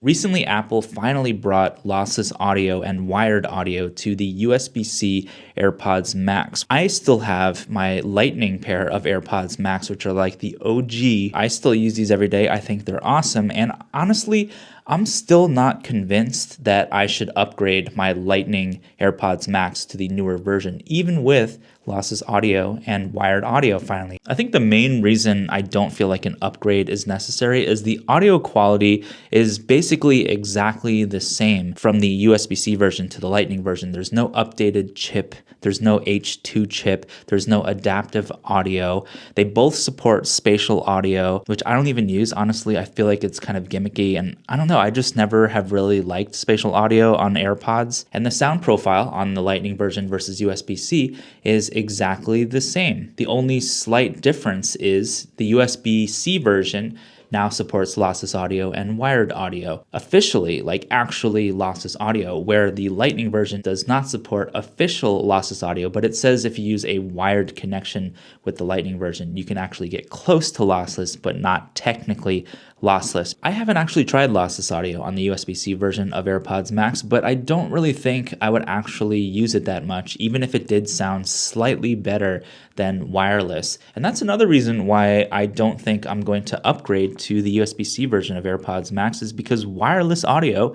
Recently, Apple finally brought lossless audio and wired audio to the USB-C AirPods Max. I still have my Lightning pair of AirPods Max, which are like the OG. I still use these every day. I think they're awesome. And honestly, I'm still not convinced that I should upgrade my Lightning AirPods Max to the newer version, even with lossless audio and wired audio finally. I think the main reason I don't feel like an upgrade is necessary is the audio quality is basically exactly the same from the USB-C version to the Lightning version. There's no updated chip, there's no H2 chip, there's no adaptive audio. They both support spatial audio, which I don't even use. Honestly, I feel like it's kind of gimmicky, and I don't know, I just never have really liked spatial audio on AirPods. And the sound profile on the Lightning version versus USB-C is exactly the same. The only slight difference is the USB-C version now supports lossless audio and wired audio. Officially, like actually lossless audio, where the Lightning version does not support official lossless audio, but it says if you use a wired connection with the Lightning version, you can actually get close to lossless, but not technically lossless. I haven't actually tried lossless audio on the USB-C version of AirPods Max, but I don't really think I would actually use it that much, even if it did sound slightly better than wireless. And that's another reason why I don't think I'm going to upgrade to the USB-C version of AirPods Max, is because wireless audio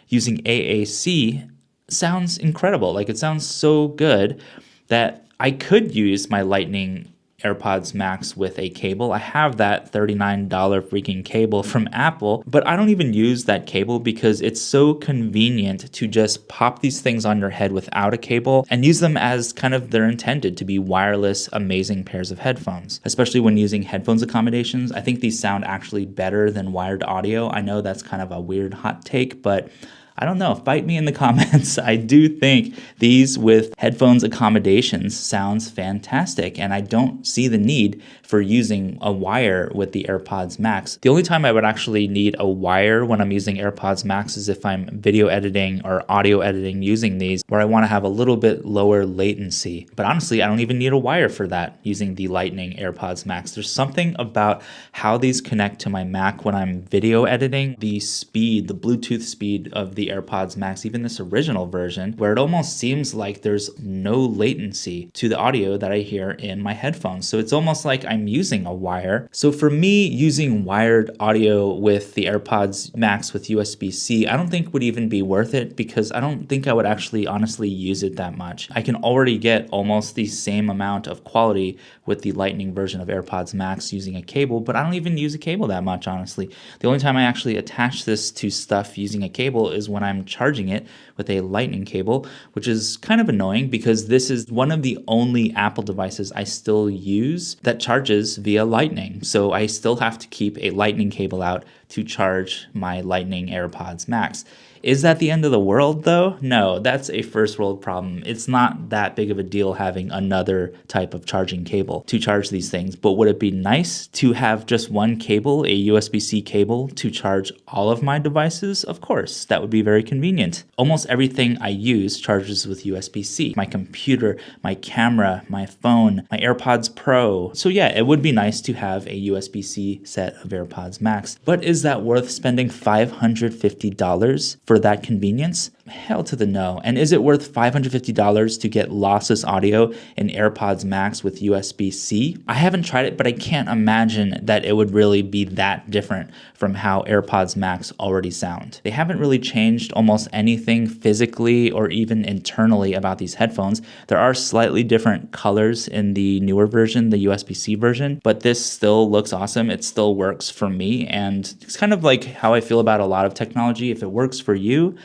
using AAC sounds incredible. Like, it sounds so good that I could use my Lightning AirPods Max with a cable. I have that $39 freaking cable from Apple, but I don't even use that cable because it's so convenient to just pop these things on your head without a cable and use them as kind of they're intended to be wireless, amazing pairs of headphones. Especially when using headphones accommodations, I think these sound actually better than wired audio. I know that's kind of a weird hot take, but I don't know, fight me in the comments. I do think these with headphones accommodations sounds fantastic, and I don't see the need for using a wire with the AirPods Max. The only time I would actually need a wire when I'm using AirPods Max is if I'm video editing or audio editing using these, where I want to have a little bit lower latency. But honestly, I don't even need a wire for that using the Lightning AirPods Max. There's something about how these connect to my Mac when I'm video editing, the speed, the Bluetooth speed of the AirPods Max, even this original version, where it almost seems like there's no latency to the audio that I hear in my headphones. So it's almost like I'm using a wire. So for me, using wired audio with the AirPods Max with USB-C, I don't think would even be worth it, because I don't think I would actually honestly use it that much. I can already get almost the same amount of quality with the Lightning version of AirPods Max using a cable, but I don't even use a cable that much, honestly. The only time I actually attach this to stuff using a cable is when I'm charging it with a Lightning cable, which is kind of annoying because this is one of the only Apple devices I still use that charges via Lightning. So I still have to keep a Lightning cable out to charge my Lightning AirPods Max. Is that the end of the world though? No, that's a first world problem. It's not that big of a deal having another type of charging cable to charge these things, but would it be nice to have just one cable, a USB-C cable, to charge all of my devices? Of course, that would be very convenient. Almost everything I use charges with USB-C. My computer, my camera, my phone, my AirPods Pro. So yeah, it would be nice to have a USB-C set of AirPods Max, but is that worth spending $550 for that convenience? Hell to the no. And is it worth $550 to get lossless audio in AirPods Max with USB-C? I haven't tried it, but I can't imagine that it would really be that different from how AirPods Max already sound. They haven't really changed almost anything physically or even internally about these headphones. There are slightly different colors in the newer version, the USB-C version, but this still looks awesome. It still works for me, and it's kind of like how I feel about a lot of technology. If it works for you,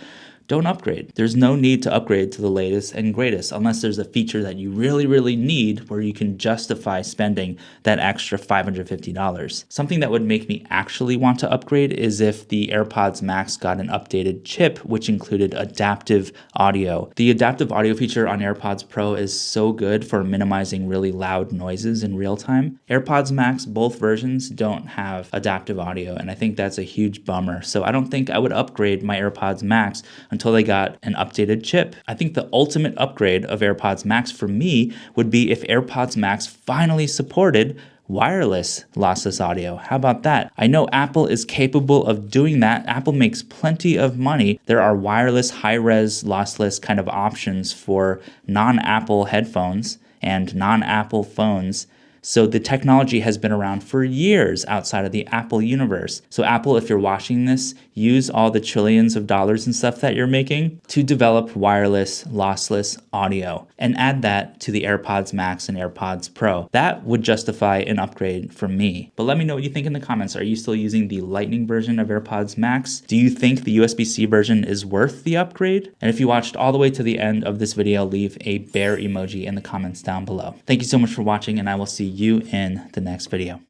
don't upgrade. There's no need to upgrade to the latest and greatest unless there's a feature that you really, really need where you can justify spending that extra $550. Something that would make me actually want to upgrade is if the AirPods Max got an updated chip, which included adaptive audio. The adaptive audio feature on AirPods Pro is so good for minimizing really loud noises in real time. AirPods Max, both versions, don't have adaptive audio, and I think that's a huge bummer. So I don't think I would upgrade my AirPods Max until they got an updated chip. I think the ultimate upgrade of AirPods Max for me would be if AirPods Max finally supported wireless lossless audio. How about that? I know Apple is capable of doing that. Apple makes plenty of money. There are wireless, high-res, lossless kind of options for non-Apple headphones and non-Apple phones. So the technology has been around for years outside of the Apple universe. So Apple, if you're watching this, use all the trillions of dollars and stuff that you're making to develop wireless, lossless audio and add that to the AirPods Max and AirPods Pro. That would justify an upgrade for me. But let me know what you think in the comments. Are you still using the Lightning version of AirPods Max? Do you think the USB-C version is worth the upgrade? And if you watched all the way to the end of this video, leave a bear emoji in the comments down below. Thank you so much for watching, and I will see you in the next video.